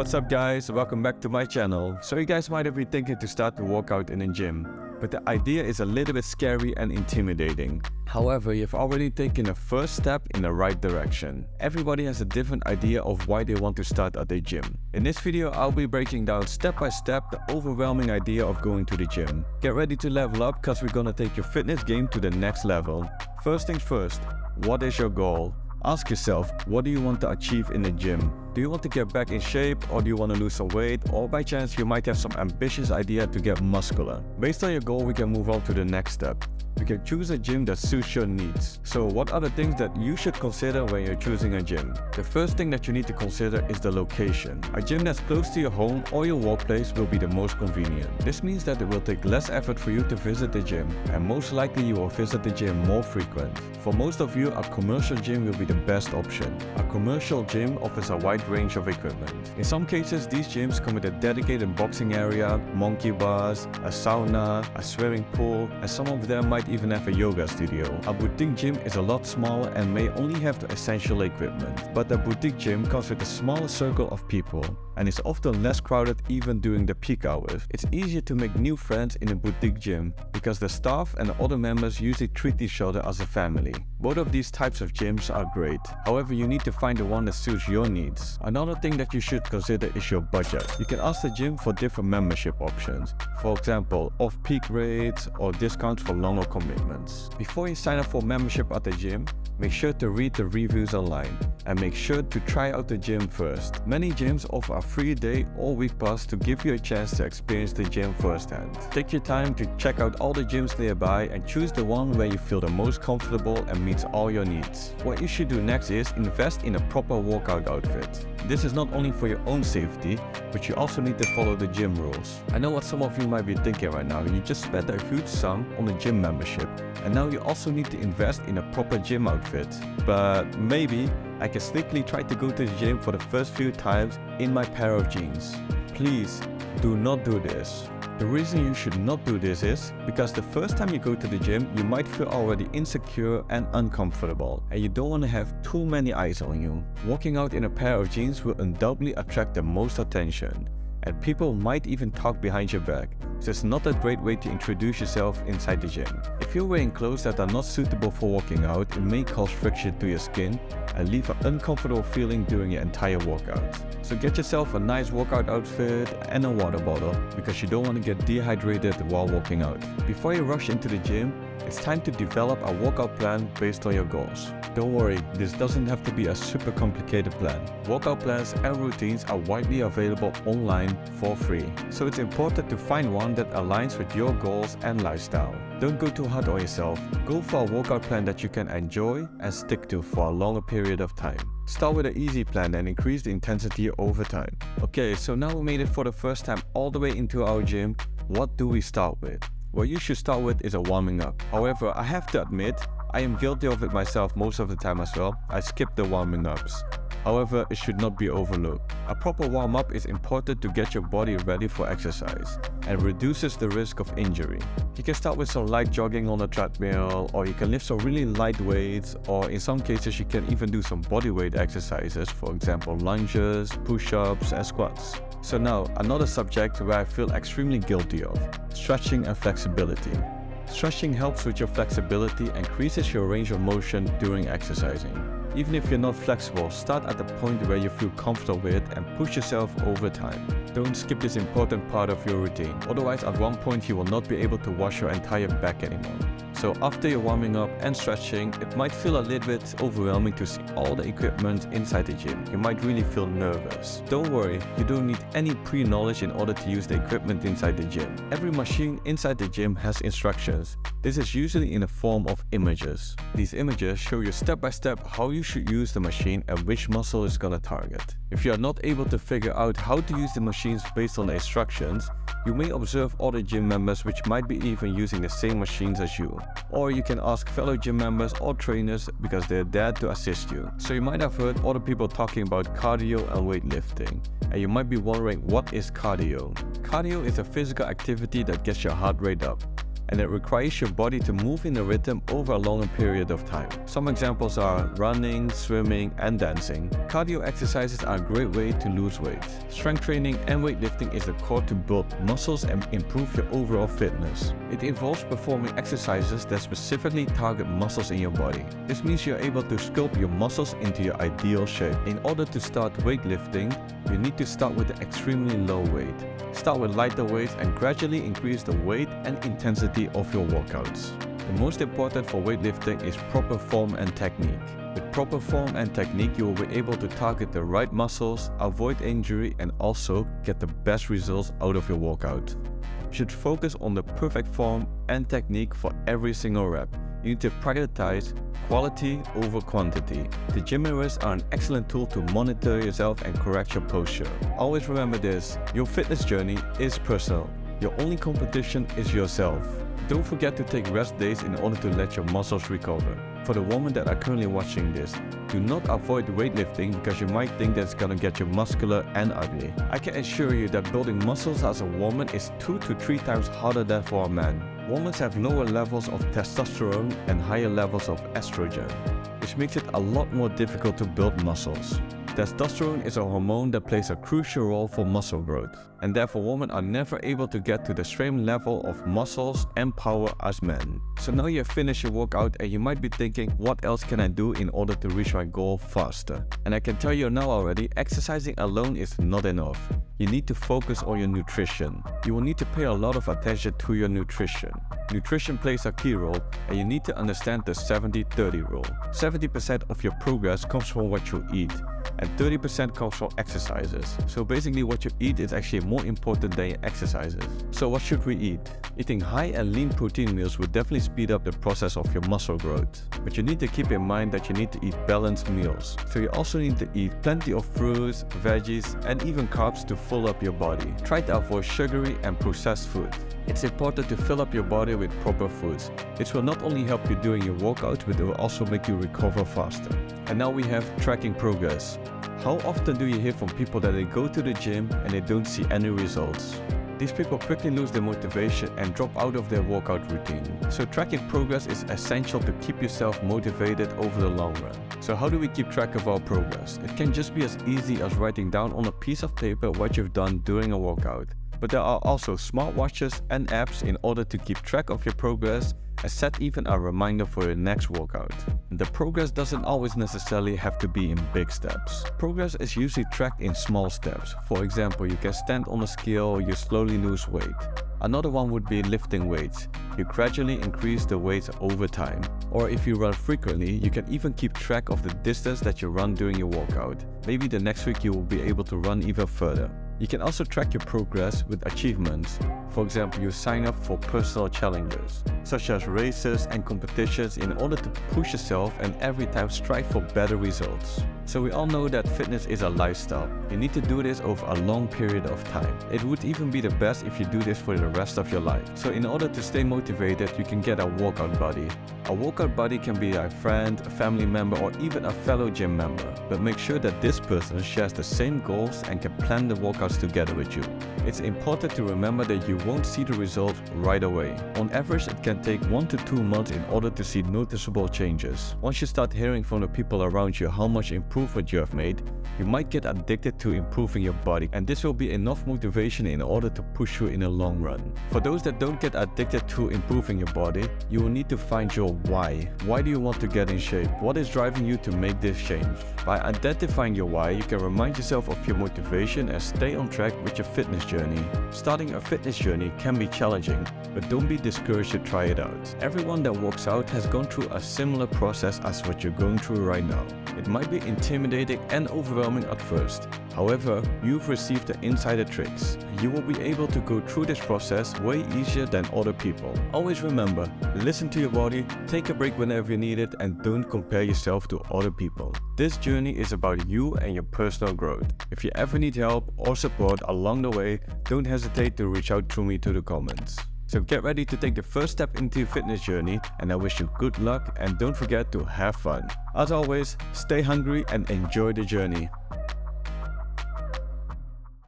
What's up guys, welcome back to my channel. So you guys might have been thinking to start to work out in a gym, but the idea is a little bit scary and intimidating. However, you've already taken a first step in the right direction. Everybody has a different idea of why they want to start at the gym. In this video, I'll be breaking down step by step the overwhelming idea of going to the gym. Get ready to level up because we're gonna take your fitness game to the next level. First things first, what is your goal? Ask yourself, what do you want to achieve in the gym? Do you want to get back in shape, or do you want to lose some weight, or by chance you might have some ambitious idea to get muscular? Based on your goal, we can move on to the next step. We can choose a gym that suits your needs. So what are the things that you should consider when you're choosing a gym? The first thing that you need to consider is the location. A gym that's close to your home or your workplace will be the most convenient. This means that it will take less effort for you to visit the gym, and most likely you will visit the gym more frequent. For most of you, a commercial gym will be the best option. A commercial gym offers a wide range of equipment. In some cases, these gyms come with a dedicated boxing area, monkey bars, a sauna, a swimming pool, and some of them might even have a yoga studio. A boutique gym is a lot smaller and may only have the essential equipment. But a boutique gym comes with a smaller circle of people and is often less crowded even during the peak hours. It's easier to make new friends in a boutique gym because the staff and the other members usually treat each other as a family. Both of these types of gyms are great. However, you need to find the one that suits your needs. Another thing that you should consider is your budget. You can ask the gym for different membership options. For example, off-peak rates or discounts for longer commitments. Before you sign up for membership at the gym, make sure to read the reviews online and make sure to try out the gym first. Many gyms offer a free day or week pass to give you a chance to experience the gym firsthand. Take your time to check out all the gyms nearby and choose the one where you feel the most comfortable and meets all your needs. What you should do next is invest in a proper workout outfit. This is not only for your own safety, but you also need to follow the gym rules. I know what some of you might be thinking right now. You just spent a huge sum on a gym membership, and now you also need to invest in a proper gym outfit. But maybe I can sneakily try to go to the gym for the first few times in my pair of jeans. Please do not do this. The reason you should not do this is because the first time you go to the gym, you might feel already insecure and uncomfortable, and you don't want to have too many eyes on you. Walking out in a pair of jeans will undoubtedly attract the most attention, and people might even talk behind your back, so it's not a great way to introduce yourself inside the gym. If you're wearing clothes that are not suitable for working out, it may cause friction to your skin and leave an uncomfortable feeling during your entire workout. So get yourself a nice workout outfit and a water bottle because you don't want to get dehydrated while working out. Before you rush into the gym, it's time to develop a workout plan based on your goals. Don't worry, this doesn't have to be a super complicated plan. Workout plans and routines are widely available online for free, so it's important to find one that aligns with your goals and lifestyle. Don't go too hard on yourself. Go for a workout plan that you can enjoy and stick to for a longer period of time. Start with an easy plan and increase the intensity over time. Okay, so now we made it for the first time all the way into our gym. What do we start with? What you should start with is a warming up. However, I have to admit, I am guilty of it myself most of the time as well. I skip the warming ups. However, it should not be overlooked. A proper warm-up is important to get your body ready for exercise and reduces the risk of injury. You can start with some light jogging on a treadmill, or you can lift some really light weights, or in some cases you can even do some bodyweight exercises, for example lunges, push-ups and squats. So now, another subject where I feel extremely guilty of: stretching and flexibility. Stretching helps with your flexibility and increases your range of motion during exercising. Even if you're not flexible, start at the point where you feel comfortable with and push yourself over time. Don't skip this important part of your routine, otherwise at one point you will not be able to wash your entire back anymore. So after you're warming up and stretching, it might feel a little bit overwhelming to see all the equipment inside the gym. You might really feel nervous. Don't worry, you don't need any pre-knowledge in order to use the equipment inside the gym. Every machine inside the gym has instructions. This is usually in the form of images. These images show you step by step how you should use the machine and which muscle is gonna target. If you are not able to figure out how to use the machines based on the instructions, you may observe other gym members which might be even using the same machines as you. Or you can ask fellow gym members or trainers because they're there to assist you. So you might have heard other people talking about cardio and weightlifting, and you might be wondering, what is cardio? Cardio is a physical activity that gets your heart rate up. and it requires your body to move in a rhythm over a longer period of time. Some examples are running, swimming, and dancing. Cardio exercises are a great way to lose weight. Strength training and weightlifting is the core to build muscles and improve your overall fitness. It involves performing exercises that specifically target muscles in your body. This means you're able to sculpt your muscles into your ideal shape. In order to start weightlifting, you need to start with an extremely low weight. Start with lighter weights and gradually increase the weight and intensity of your workouts. The most important for weightlifting is proper form and technique. With proper form and technique, you will be able to target the right muscles, avoid injury, and also get the best results out of your workout. You should focus on the perfect form and technique for every single rep. You need to prioritize quality over quantity. The gym mirrors are an excellent tool to monitor yourself and correct your posture. Always remember this, your fitness journey is personal. Your only competition is yourself. Don't forget to take rest days in order to let your muscles recover. For the women that are currently watching this, do not avoid weightlifting because you might think that it's gonna get you muscular and ugly. I can assure you that building muscles as a woman is 2 to 3 times harder than for a man. Women have lower levels of testosterone and higher levels of estrogen, which makes it a lot more difficult to build muscles. Testosterone is a hormone that plays a crucial role for muscle growth, and therefore women are never able to get to the same level of muscles and power as men. So now you have finished your workout and you might be thinking, what else can I do in order to reach my goal faster? And I can tell you now already, exercising alone is not enough. You need to focus on your nutrition. You will need to pay a lot of attention to your nutrition. Nutrition plays a key role, and you need to understand the 70-30 rule. 70% of your progress comes from what you eat, and 30% comes from exercises. So basically what you eat is actually more important than your exercises. So what should we eat? Eating high and lean protein meals will definitely speed up the process of your muscle growth. But you need to keep in mind that you need to eat balanced meals. So you also need to eat plenty of fruits, veggies, and even carbs to fill up your body. Try to avoid sugary and processed food. It's important to fill up your body with proper foods. This will not only help you during your workout, but it will also make you recover faster. And now we have tracking progress. How often do you hear from people that they go to the gym and they don't see any results? These people quickly lose their motivation and drop out of their workout routine. So tracking progress is essential to keep yourself motivated over the long run. So how do we keep track of our progress? It can just be as easy as writing down on a piece of paper what you've done during a workout. But there are also smartwatches and apps in order to keep track of your progress and set even a reminder for your next workout. The progress doesn't always necessarily have to be in big steps. Progress is usually tracked in small steps. For example, you can stand on a scale, you slowly lose weight. Another one would be lifting weights. You gradually increase the weights over time. Or if you run frequently, you can even keep track of the distance that you run during your workout. Maybe the next week you will be able to run even further. You can also track your progress with achievements. For example, you sign up for personal challenges, such as races and competitions in order to push yourself and every time strive for better results. So we all know that fitness is a lifestyle. You need to do this over a long period of time. It would even be the best if you do this for the rest of your life. So in order to stay motivated, you can get a workout buddy. A workout buddy can be a friend, a family member, or even a fellow gym member. But make sure that this person shares the same goals and can plan the workouts together with you. It's important to remember that you won't see the result right away. On average, it can take 1 to 2 months in order to see noticeable changes. Once you start hearing from the people around you how much improvement you have made, you might get addicted to improving your body, and this will be enough motivation in order to push you in the long run. For those that don't get addicted to improving your body, you will need to find your why. Why do you want to get in shape? What is driving you to make this change? By identifying your why, you can remind yourself of your motivation and stay on track with your fitness journey. Starting a fitness journey can be challenging, but don't be discouraged to try it out. Everyone that works out has gone through a similar process as what you're going through right now. It might be intimidating and overwhelming at first. However, you've received the insider tricks. You will be able to go through this process way easier than other people. Always remember, listen to your body, take a break whenever you need it, and don't compare yourself to other people. This journey is about you and your personal growth. If you ever need help or support along the way, don't hesitate to reach out to me to the comments. So get ready to take the first step into your fitness journey, and I wish you good luck, and don't forget to have fun. As always, stay hungry and enjoy the journey.